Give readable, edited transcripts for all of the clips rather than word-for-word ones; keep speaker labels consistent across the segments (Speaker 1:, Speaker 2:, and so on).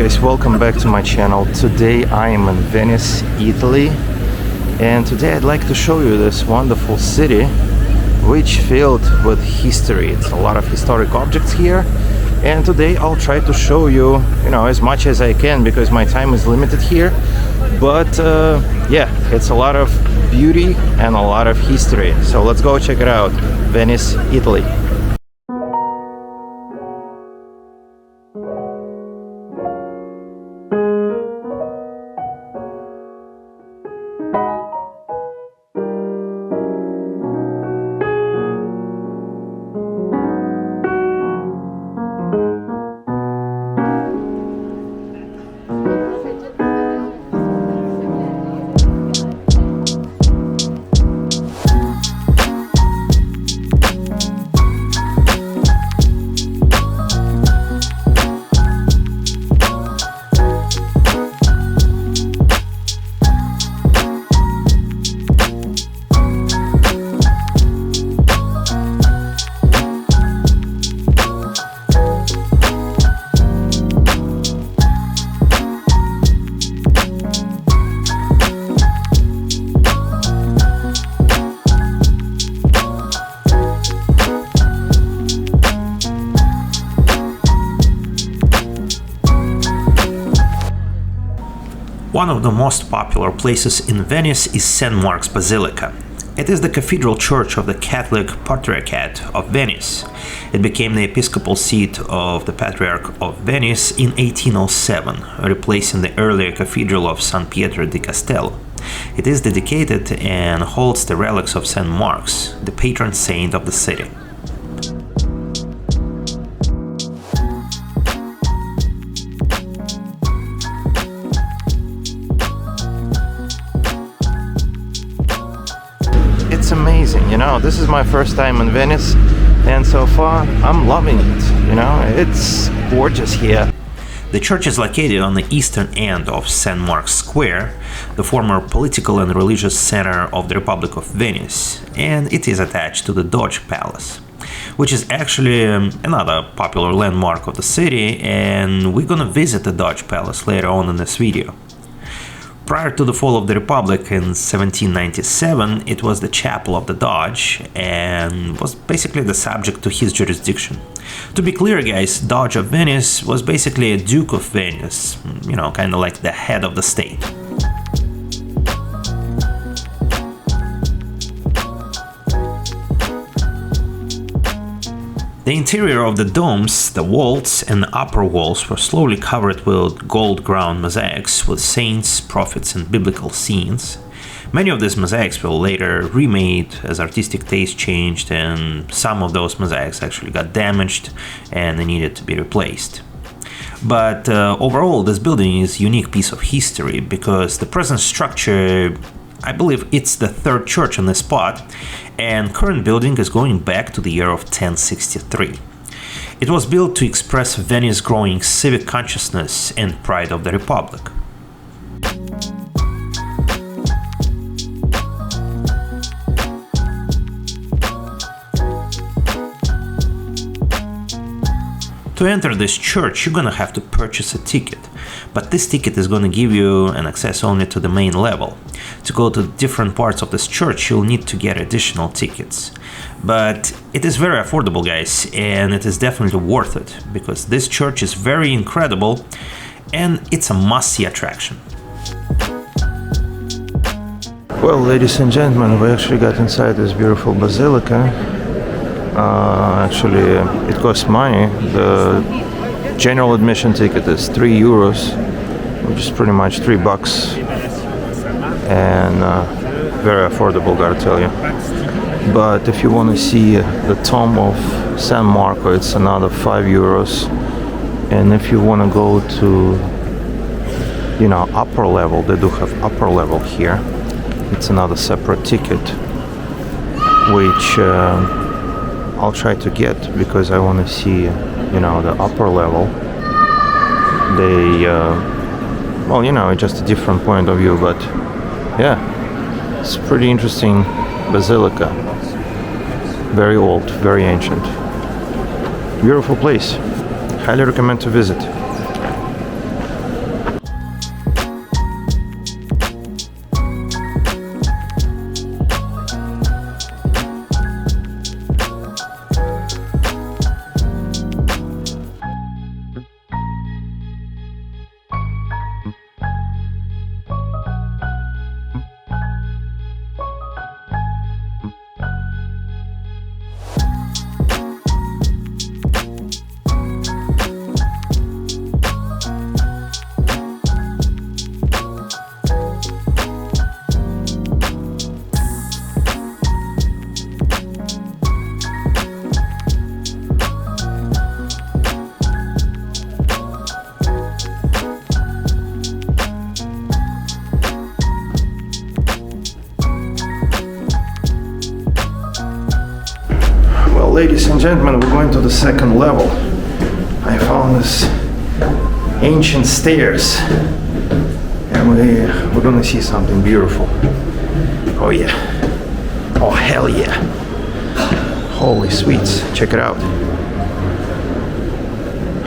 Speaker 1: guys, welcome back to my channel. Today I am in Venice, Italy, and today I'd like to show you this wonderful city which filled with history. It's a lot of historic objects here, and today I'll try to show you, as much as I can because my time is limited here. But yeah, it's a lot of beauty and a lot of history. So let's go check it out. Venice, Italy.
Speaker 2: One of the most popular places in Venice is St. Mark's Basilica. It is the cathedral church of the Catholic Patriarchate of Venice. It became the episcopal seat of the Patriarch of Venice in 1807, replacing the earlier cathedral of San Pietro di Castello. It is dedicated and holds the relics of St. Mark's, the patron saint of the city.
Speaker 1: It's amazing, this is my first time in Venice, and so far I'm loving it, it's gorgeous here.
Speaker 2: The church is located on the eastern end of St. Mark's Square, the former political and religious center of the Republic of Venice, and it is attached to the Doge Palace, which is actually another popular landmark of the city, and we're gonna visit the Doge Palace later on in this video. Prior to the fall of the Republic in 1797, it was the chapel of the Doge and was basically the subject to his jurisdiction. To be clear, guys, Doge of Venice was basically a Duke of Venice, kind of like the head of the state. The interior of the domes, the vaults and upper walls were slowly covered with gold ground mosaics with saints, prophets and biblical scenes. Many of these mosaics were later remade as artistic taste changed, and some of those mosaics actually got damaged and they needed to be replaced. But overall, this building is a unique piece of history because the present structure, I believe it's the third church on this spot, and current building is going back to the year of 1063. It was built to express Venice's growing civic consciousness and pride of the Republic. To enter this church, you're gonna have to purchase a ticket, but this ticket is gonna give you an access only to the main level. To go to different parts of this church, you'll need to get additional tickets. But it is very affordable, guys, and it is definitely worth it, because this church is very incredible and it's a must-see attraction.
Speaker 1: Well, ladies and gentlemen, we actually got inside this beautiful basilica. Actually, it costs money. The general admission ticket is €3, which is pretty much $3, and very affordable, gotta tell you. But if you want to see the tomb of San Marco, it's another €5. And if you want to go to, upper level, they do have upper level here. It's another separate ticket, which I'll try to get because I want to see, the upper level. They, just a different point of view, but yeah, it's pretty interesting basilica. Very old, very ancient. Beautiful place. Highly recommend to visit. ladies and gentlemen, we're going to the second level. I found this ancient stairs, and we're gonna see something beautiful. Oh yeah. Oh hell yeah. Holy sweets, check it out.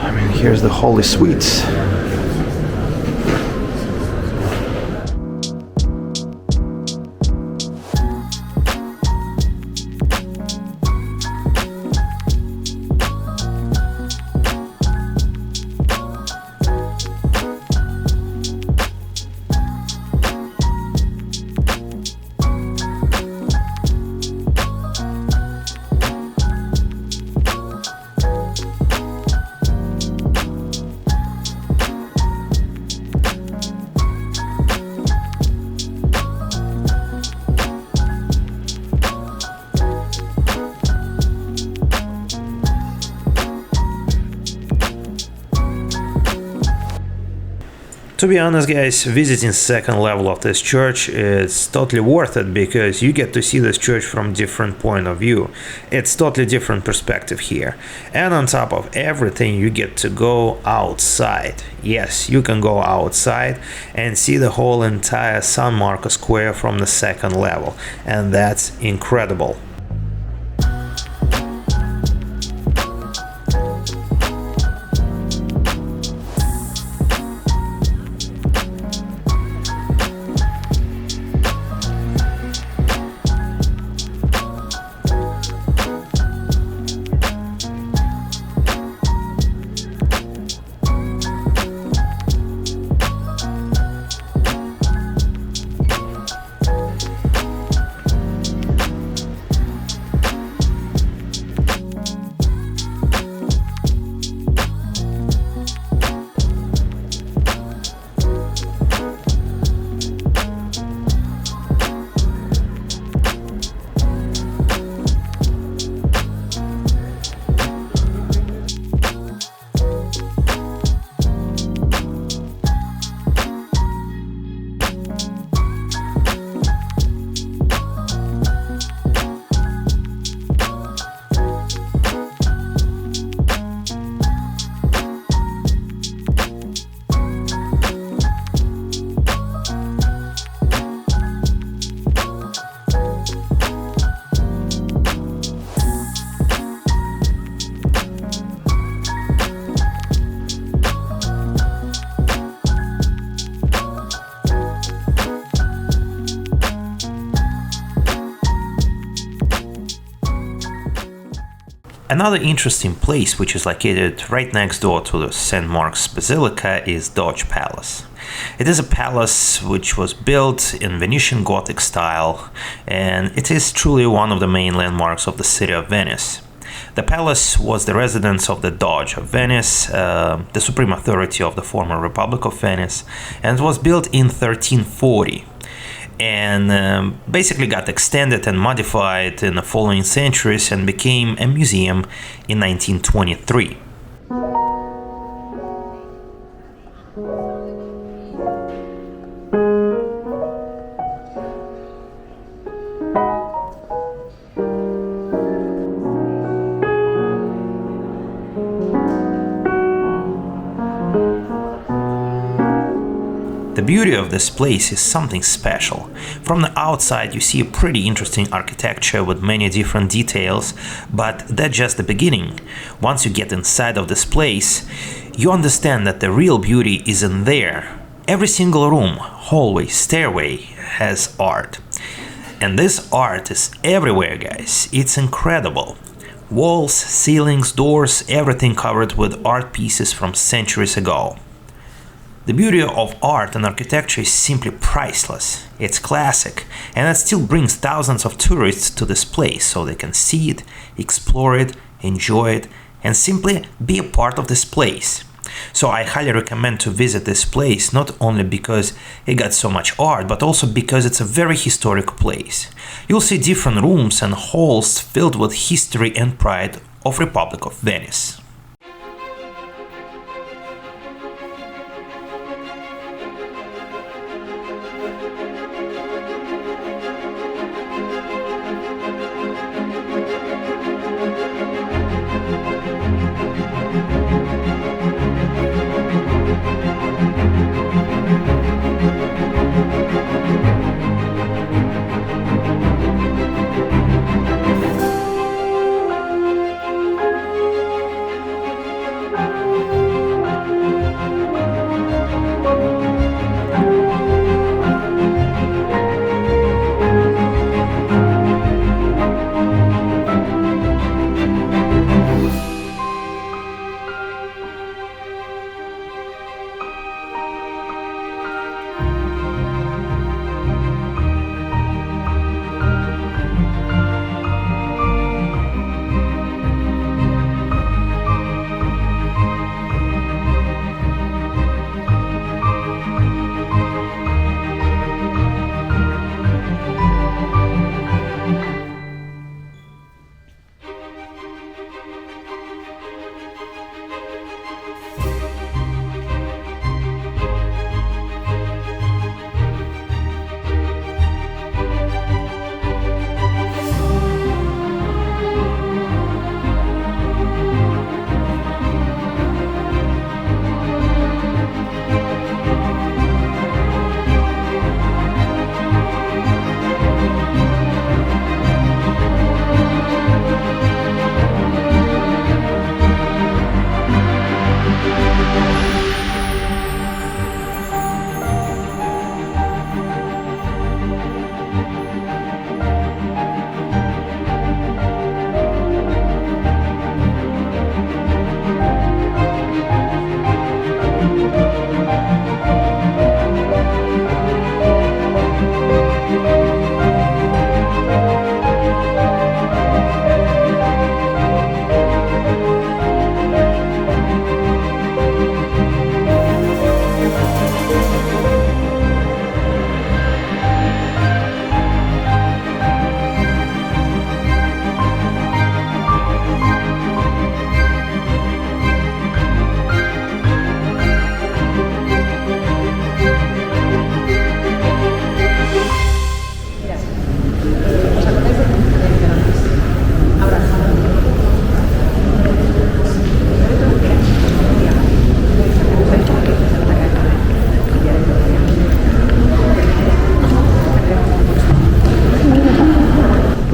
Speaker 1: I mean, here's the holy sweets.
Speaker 2: To be honest, guys, visiting second level of this church is totally worth it because you get to see this church from different point of view. It's totally different perspective here. And on top of everything, you get to go outside. Yes, you can go outside and see the whole entire San Marco Square from the second level. And that's incredible. Another interesting place which is located right next door to the St. Mark's Basilica is Doge Palace. It is a palace which was built in Venetian Gothic style, and it is truly one of the main landmarks of the city of Venice. The palace was the residence of the Doge of Venice, the supreme authority of the former Republic of Venice, and it was built in 1340. And basically got extended and modified in the following centuries and became a museum in 1923. The beauty of this place is something special. From the outside you see a pretty interesting architecture with many different details, but that's just the beginning. Once you get inside of this place, you understand that the real beauty is in there. Every single room, hallway, stairway has art. And this art is everywhere, guys. It's incredible. Walls, ceilings, doors, everything covered with art pieces from centuries ago. The beauty of art and architecture is simply priceless. It's classic, and it still brings thousands of tourists to this place so they can see it, explore it, enjoy it, and simply be a part of this place. So I highly recommend to visit this place, not only because it got so much art, but also because it's a very historic place. You'll see different rooms and halls filled with history and pride of Republic of Venice.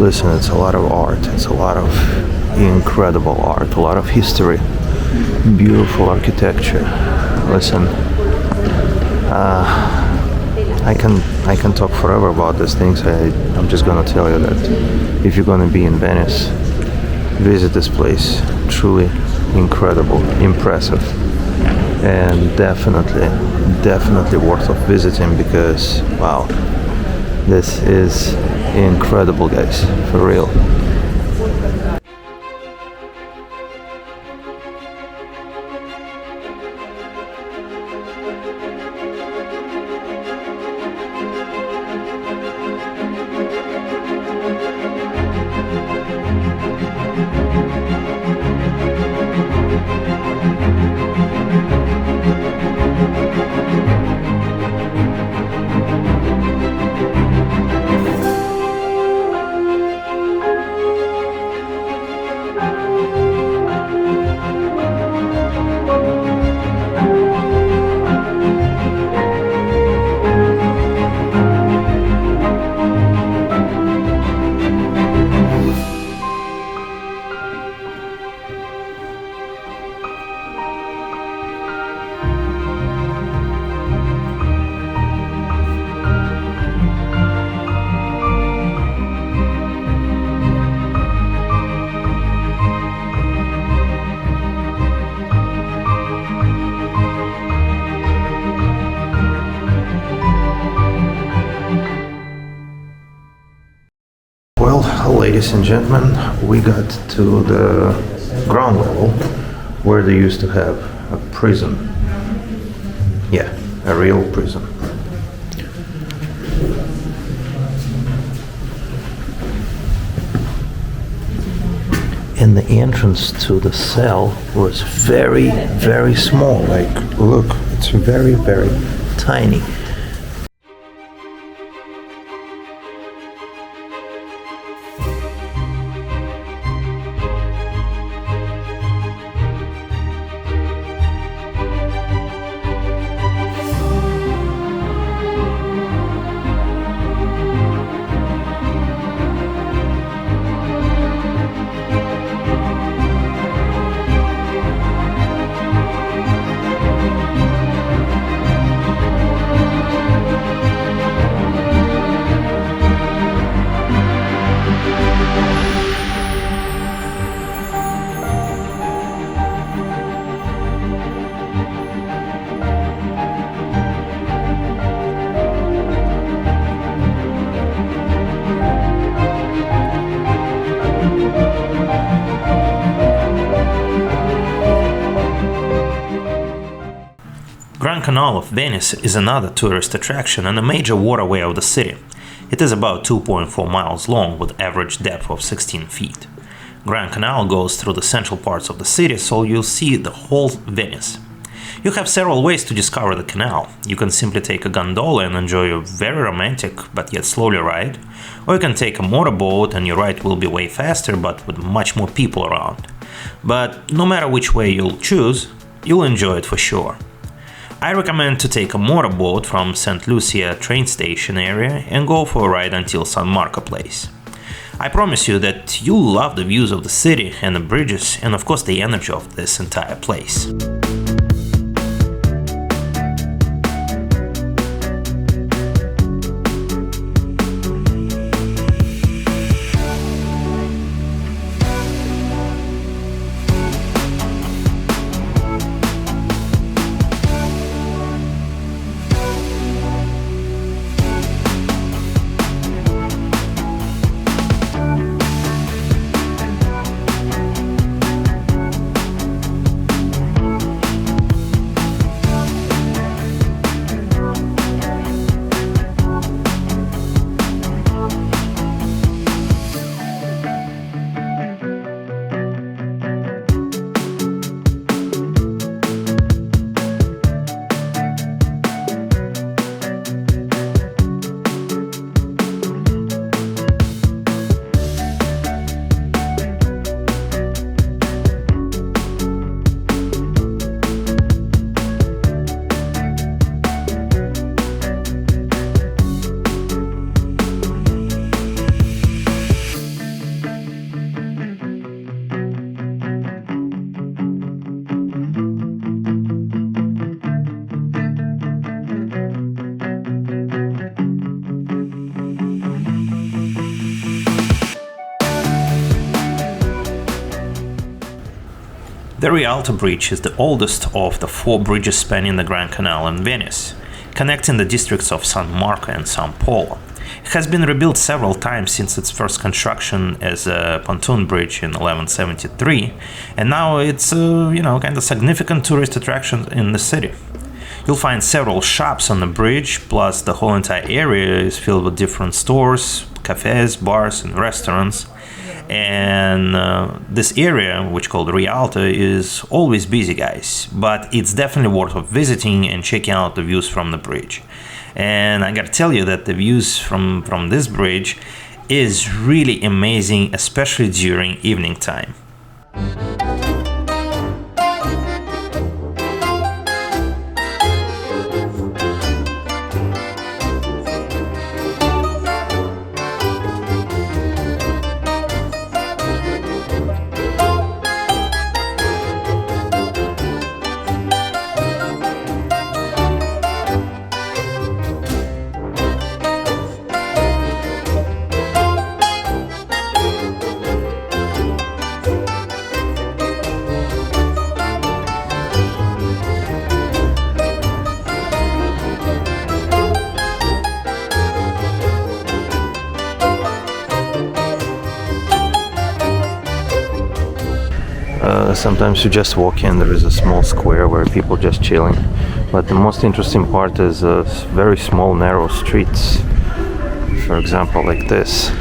Speaker 1: listen, it's a lot of art. It's a lot of incredible art, a lot of history, beautiful architecture. Listen, I can talk forever about these things. I'm just gonna tell you that if you're gonna be in Venice, visit this place. Truly incredible, impressive, and definitely worth of visiting, because wow, this is incredible, guys, for real. Ladies and gentlemen, we got to the ground level where they used to have a prison. Yeah, a real prison. And the entrance to the cell was very small. Like, look, it's very tiny.
Speaker 2: Grand Canal of Venice is another tourist attraction and a major waterway of the city. It is about 2.4 miles long with average depth of 16 feet. Grand Canal goes through the central parts of the city, so you'll see the whole Venice. You have several ways to discover the canal. You can simply take a gondola and enjoy a very romantic but yet slowly ride, or you can take a motorboat and your ride will be way faster but with much more people around. But no matter which way you'll choose, you'll enjoy it for sure. I recommend to take a motorboat from St. Lucia train station area and go for a ride until San Marco place. I promise you that you'll love the views of the city and the bridges and of course the energy of this entire place. The Rialto Bridge is the oldest of the 4 bridges spanning the Grand Canal in Venice, connecting the districts of San Marco and San Polo. It has been rebuilt several times since its first construction as a pontoon bridge in 1173, and now it's kind of significant tourist attraction in the city. You'll find several shops on the bridge, plus the whole entire area is filled with different stores, cafes, bars, and restaurants. And this area, which called Rialto, is always busy, guys, but it's definitely worth of visiting and checking out the views from the bridge. And I gotta tell you that the views from this bridge is really amazing, especially during evening time.
Speaker 1: Sometimes you just walk in, there is a small square where people just chilling. But the most interesting part is very small narrow streets. For example, like this.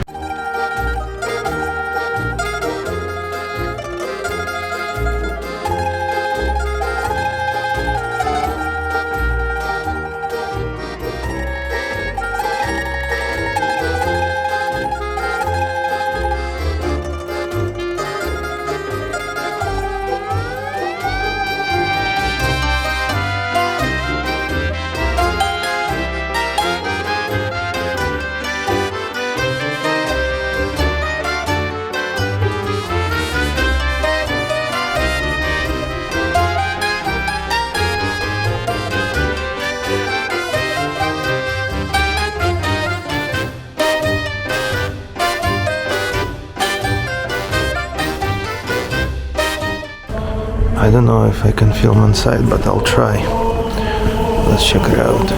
Speaker 1: I don't know if I can film inside, but I'll try. Let's check it out.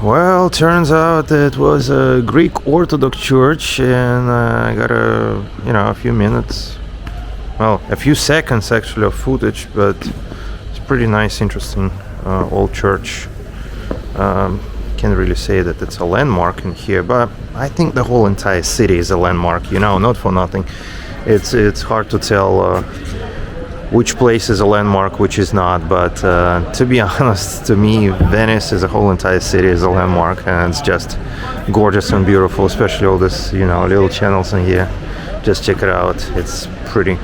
Speaker 1: Well, turns out it was a Greek Orthodox church, and I got a few minutes, well, a few seconds actually of footage, but it's pretty nice, interesting old church. Can't really say that it's a landmark in here, but I think the whole entire city is a landmark, not for nothing. It's hard to tell which place is a landmark, which is not, but to be honest, to me, Venice as a whole entire city is a landmark, and it's just gorgeous and beautiful, especially all this, little channels in here. Just check it out, it's pretty.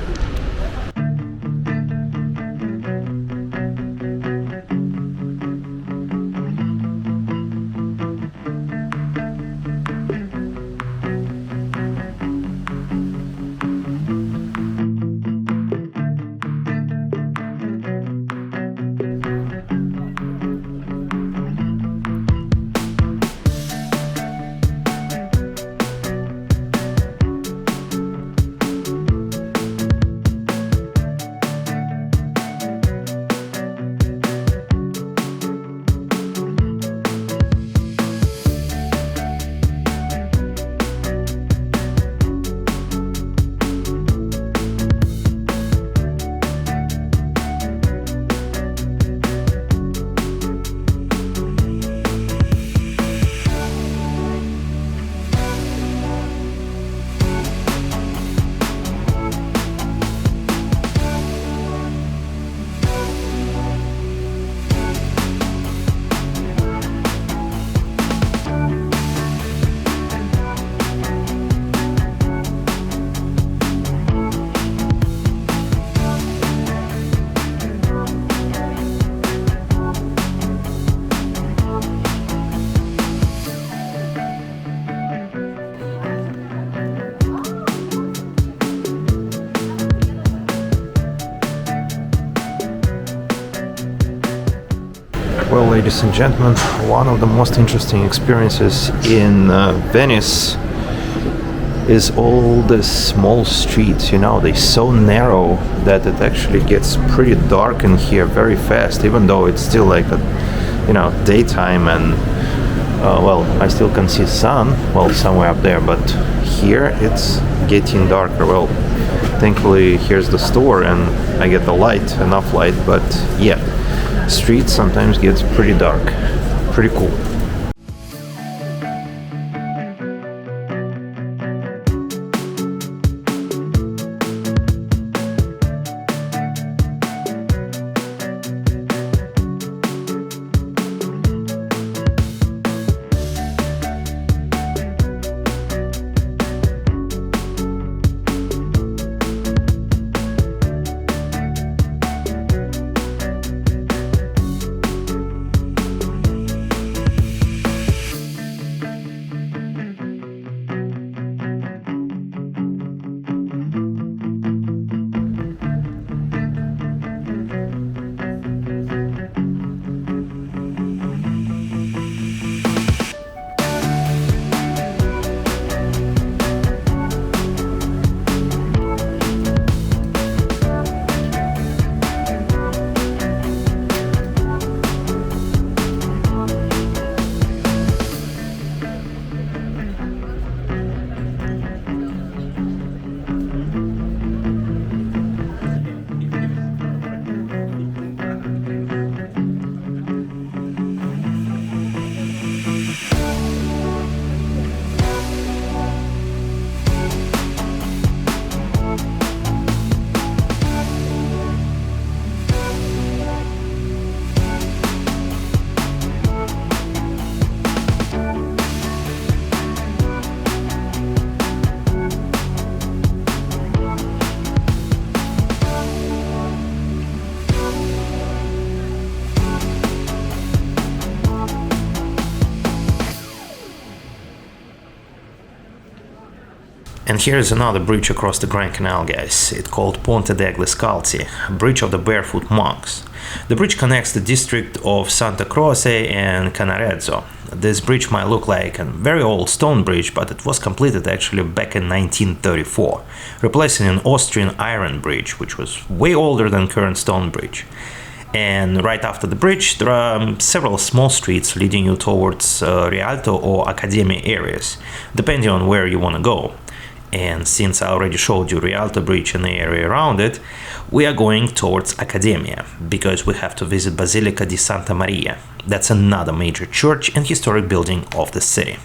Speaker 1: ladies and gentlemen, one of the most interesting experiences in Venice is all the small streets. They're so narrow that it actually gets pretty dark in here very fast, even though it's still like daytime, and I still can see sun, somewhere up there, but here it's getting darker. Thankfully here's the store and I get the light, enough light, but yeah, streets sometimes gets pretty dark. Pretty cool.
Speaker 2: And here is another bridge across the Grand Canal, guys. It's called PontedegliScalci, Bridge of the Barefoot Monks. The bridge connects the district of Santa Croce and Canarezzo. This bridge might look like a very old stone bridge, but it was completed actually back in 1934, replacing an Austrian iron bridge, which was way older than current stone bridge. And right after the bridge, there are several small streets leading you towards Rialto or Accademia areas, depending on where you want to go. And since I already showed you Rialto Bridge and the area around it, we are going towards Accademia, because we have to visit Basilica di Santa Maria. That's another major church and historic building of the city.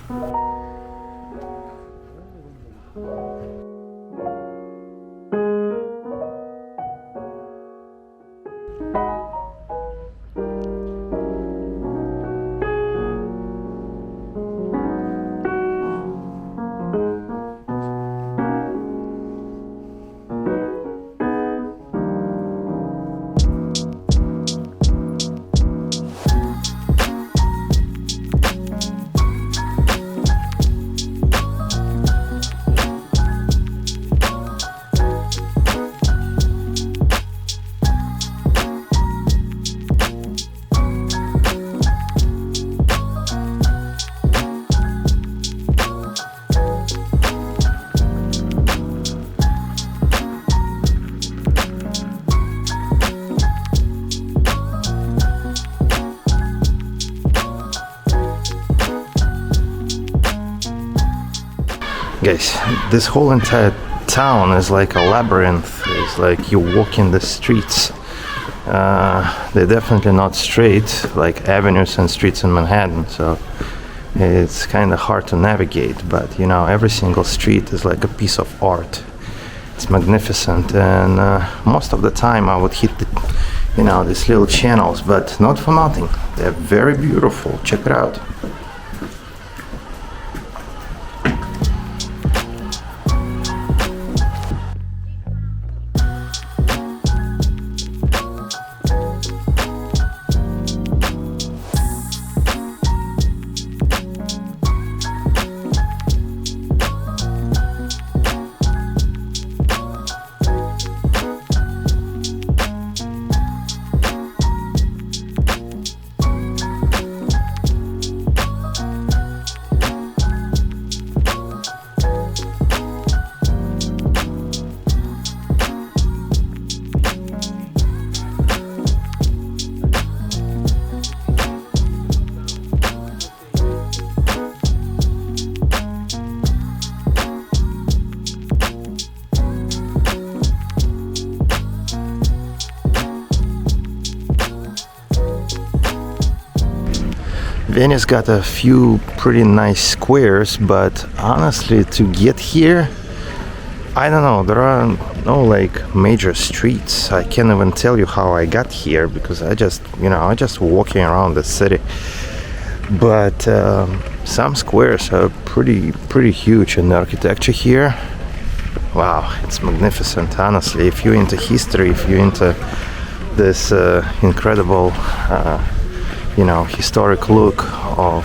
Speaker 1: Guys, this whole entire town is like a labyrinth. It's like you walk in the streets. They're definitely not straight like avenues and streets in Manhattan, so it's kind of hard to navigate, but every single street is like a piece of art. It's magnificent, and most of the time I would hit these little channels, but not for nothing. They're very beautiful. Check it out. Venice got a few pretty nice squares, but honestly, to get here, I don't know, there are no like major streets. I can't even tell you how I got here because I just walking around the city. But some squares are pretty huge, and the architecture here, wow, it's magnificent. Honestly, if you're into history, if you're into this incredible historic look of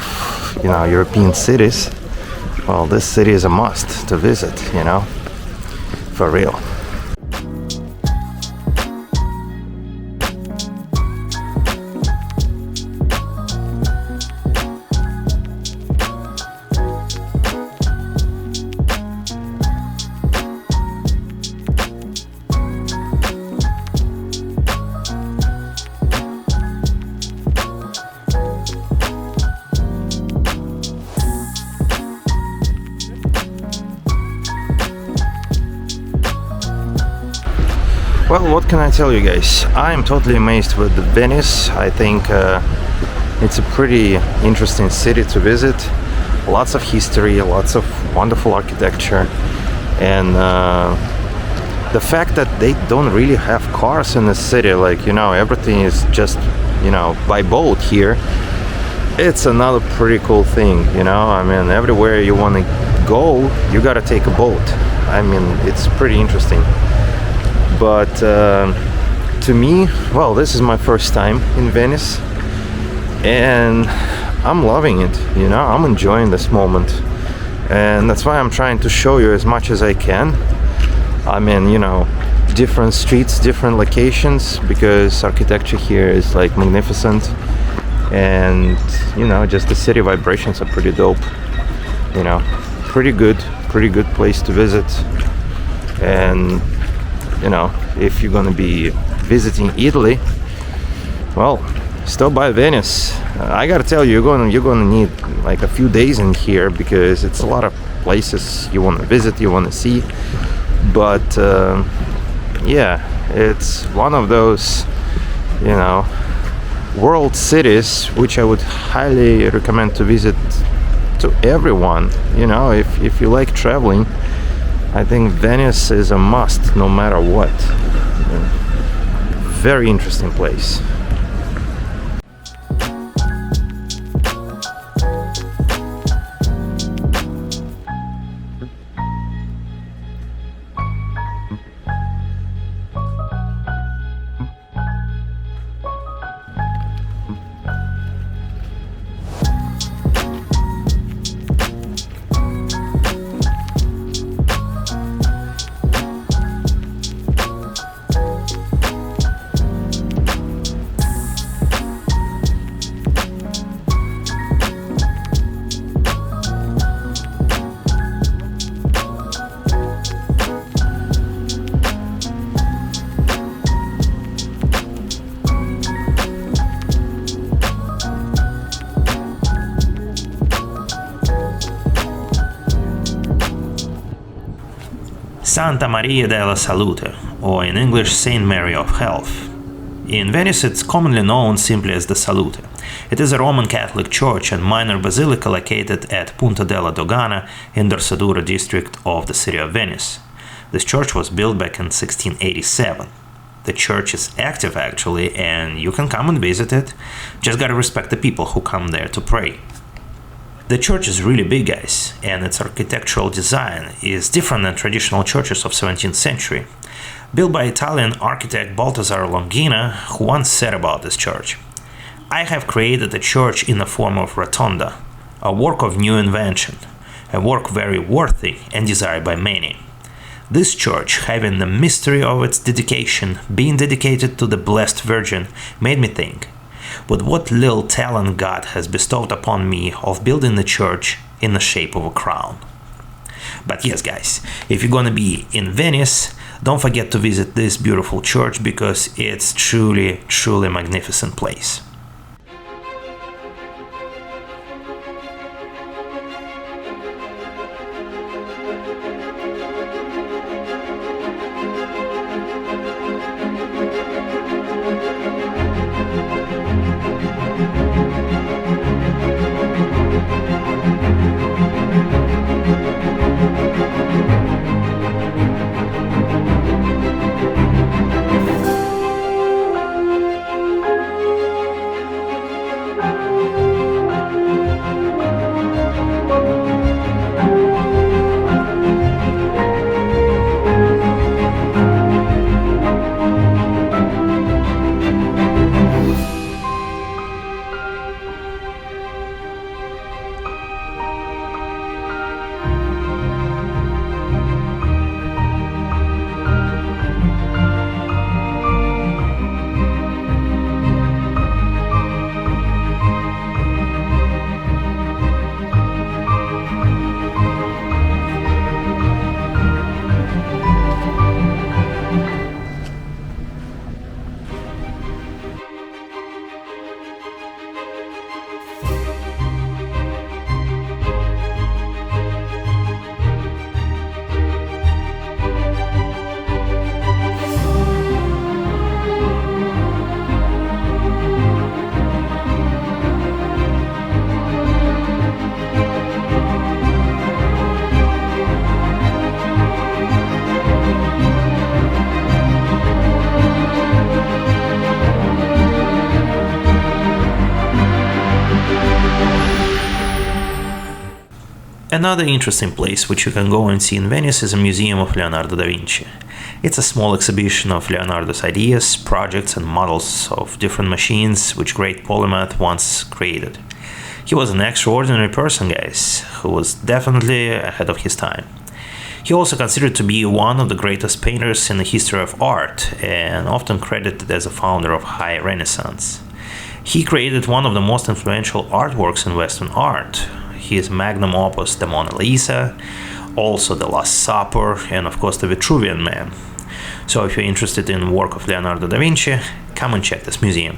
Speaker 1: European cities, well, this city is a must to visit, for real. Well, what can I tell you guys? I'm totally amazed with Venice. I think it's a pretty interesting city to visit. Lots of history, lots of wonderful architecture, and the fact that they don't really have cars in the city, like, everything is just, by boat here. It's another pretty cool thing, I mean, everywhere you want to go, you gotta take a boat. I mean, it's pretty interesting. But to me, well, this is my first time in Venice, and I'm loving it, I'm enjoying this moment. And that's why I'm trying to show you as much as I can. I mean, different streets, different locations, because architecture here is like magnificent. And, just the city vibrations are pretty dope, pretty good place to visit. And if you're gonna be visiting Italy, well, stop by Venice. I gotta tell you, you're gonna need like a few days in here because it's a lot of places you want to visit, you want to see. But yeah, it's one of those world cities which I would highly recommend to visit to everyone. If you like traveling, I think Venice is a must, no matter what. Very interesting place.
Speaker 2: Santa Maria della Salute, or in English Saint Mary of Health. In Venice it's commonly known simply as the Salute. It is a Roman Catholic church and minor basilica located at Punta della Dogana in the Dorsoduro district of the city of Venice. This church was built back in 1687. The church is active actually, and you can come and visit it. Just gotta respect the people who come there to pray. The church is really big, guys, and its architectural design is different than traditional churches of 17th century. Built by Italian architect Baltazar Longina, who once said about this church, "I have created a church in the form of rotonda, a work of new invention, a work very worthy and desired by many. This church, having the mystery of its dedication, being dedicated to the Blessed Virgin, made me think, with what little talent God has bestowed upon me of building the church in the shape of a crown." But yes, guys, if you're gonna be in Venice, don't forget to visit this beautiful church because it's truly a magnificent place. Another interesting place which you can go and see in Venice is a museum of Leonardo da Vinci. It's a small exhibition of Leonardo's ideas, projects and models of different machines which great polymath once created. He was an extraordinary person, guys, who was definitely ahead of his time. He also considered to be one of the greatest painters in the history of art and often credited as a founder of High Renaissance. He created one of the most influential artworks in Western art, his magnum opus, the Mona Lisa, also the Last Supper, and of course the Vitruvian Man. So if you're interested in the work of Leonardo da Vinci, come and check this museum.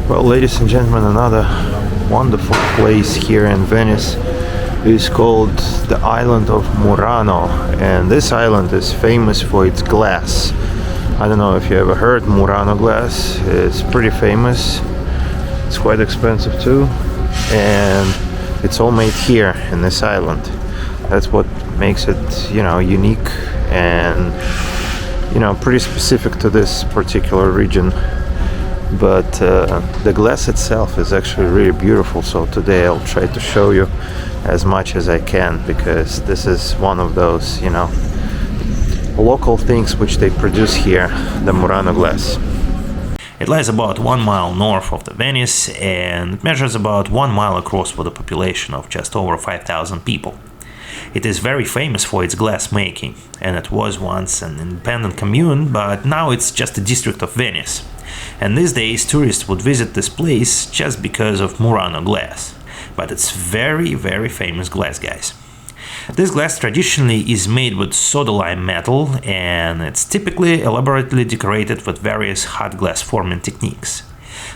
Speaker 1: Well, ladies and gentlemen, another wonderful place here in Venice is called the island of Murano, and this island is famous for its glass. I don't know if you ever heard Murano glass. It's pretty famous. It's quite expensive too, and it's all made here in this island. That's what makes it, unique and, pretty specific to this particular region. But the glass itself is actually really beautiful, so today I'll try to show you as much as I can, because this is one of those, local things which they produce here, the Murano glass.
Speaker 2: It lies about 1 mile north of the Venice and measures about 1 mile across with a population of just over 5,000 people. It is very famous for its glass making, and it was once an independent commune, but now it's just a district of Venice. And these days tourists would visit this place just because of Murano glass. But it's very, very famous glass, guys. This glass traditionally is made with soda lime metal, and it's typically elaborately decorated with various hot glass forming techniques.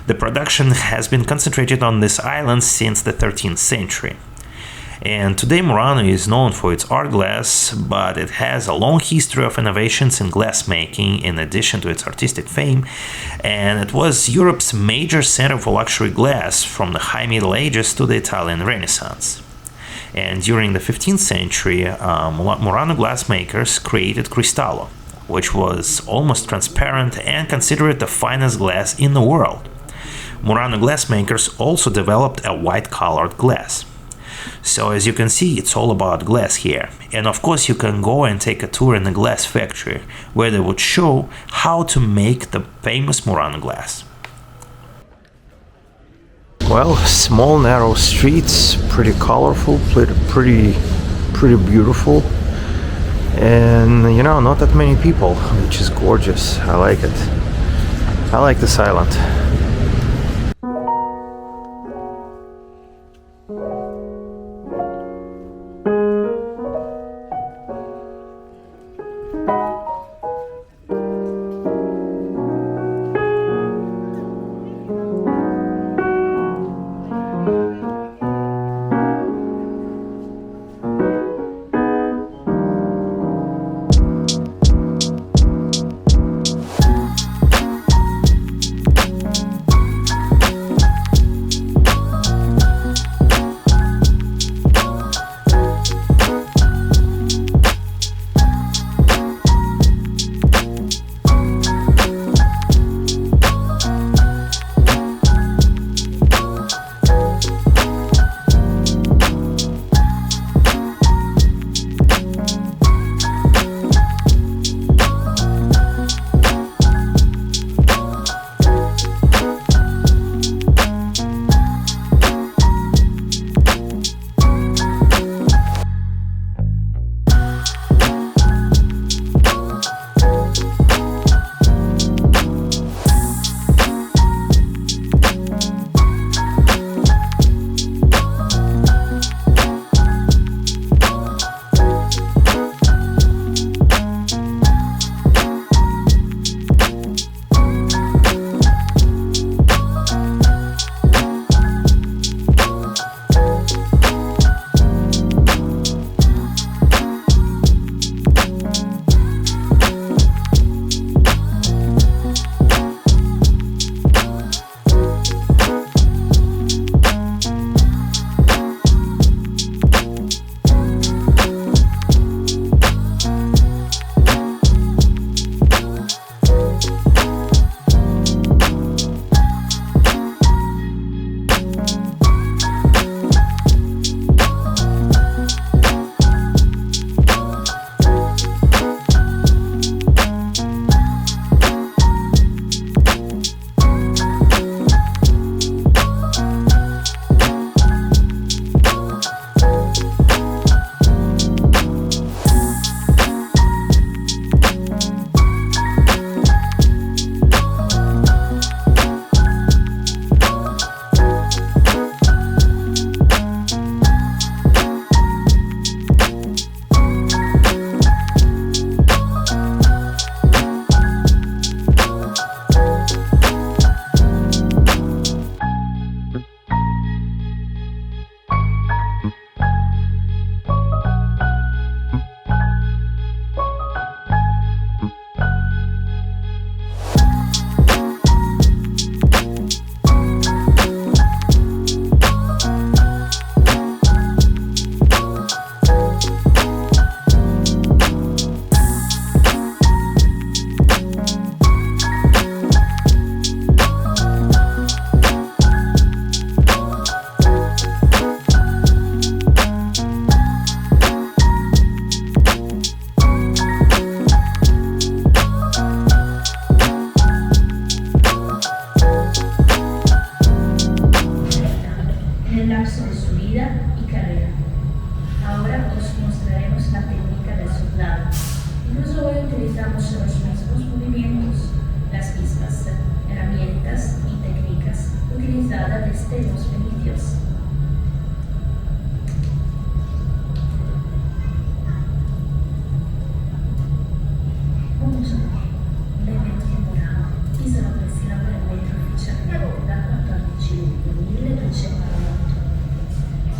Speaker 2: The production has been concentrated on this island since the 13th century. And today Murano is known for its art glass, but it has a long history of innovations in glassmaking in addition to its artistic fame, and it was Europe's major center for luxury glass from the High Middle Ages to the Italian Renaissance. And during the 15th century, Murano glassmakers created Cristallo, which was almost transparent and considered the finest glass in the world. Murano glassmakers also developed a white-colored glass. So as you can see, it's all about glass here. And of course you can go and take a tour in the glass factory, where they would show how to make the famous Murano glass.
Speaker 1: Well, small narrow streets, pretty colorful, pretty beautiful, and you know, not that many people, which is gorgeous. I like it. I like this island.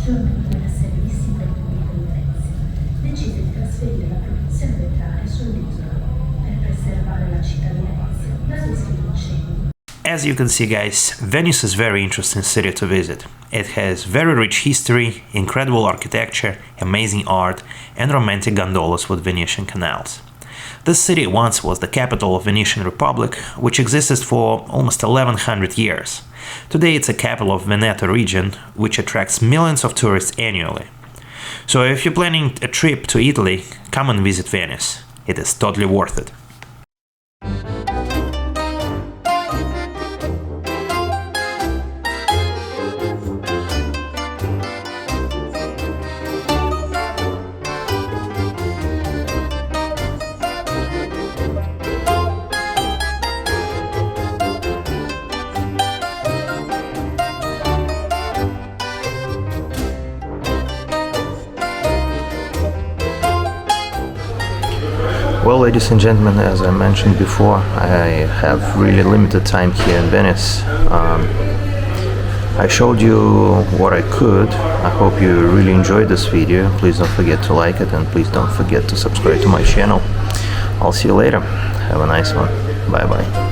Speaker 3: giorno in cui la serenissima Repubblica di Venezia decise di trasferire la produzione letteraria sull'isola per preservare la città di Venezia dal rischio di incendi.
Speaker 2: As you can see, guys, Venice is a very interesting city to visit. It has very rich history, incredible architecture, amazing art, and romantic gondolas with Venetian canals. This city once was the capital of Venetian Republic, which existed for almost 1100 years. Today it's a capital of Veneto region, which attracts millions of tourists annually. So if you're planning a trip to Italy, come and visit Venice. It is totally worth it.
Speaker 1: Well, ladies and gentlemen, as I mentioned before, I have really limited time here in Venice. I showed you what I could. I hope you really enjoyed this video. Please don't forget to like it, and please don't forget to subscribe to my channel. I'll see you later. Have a nice one. Bye bye.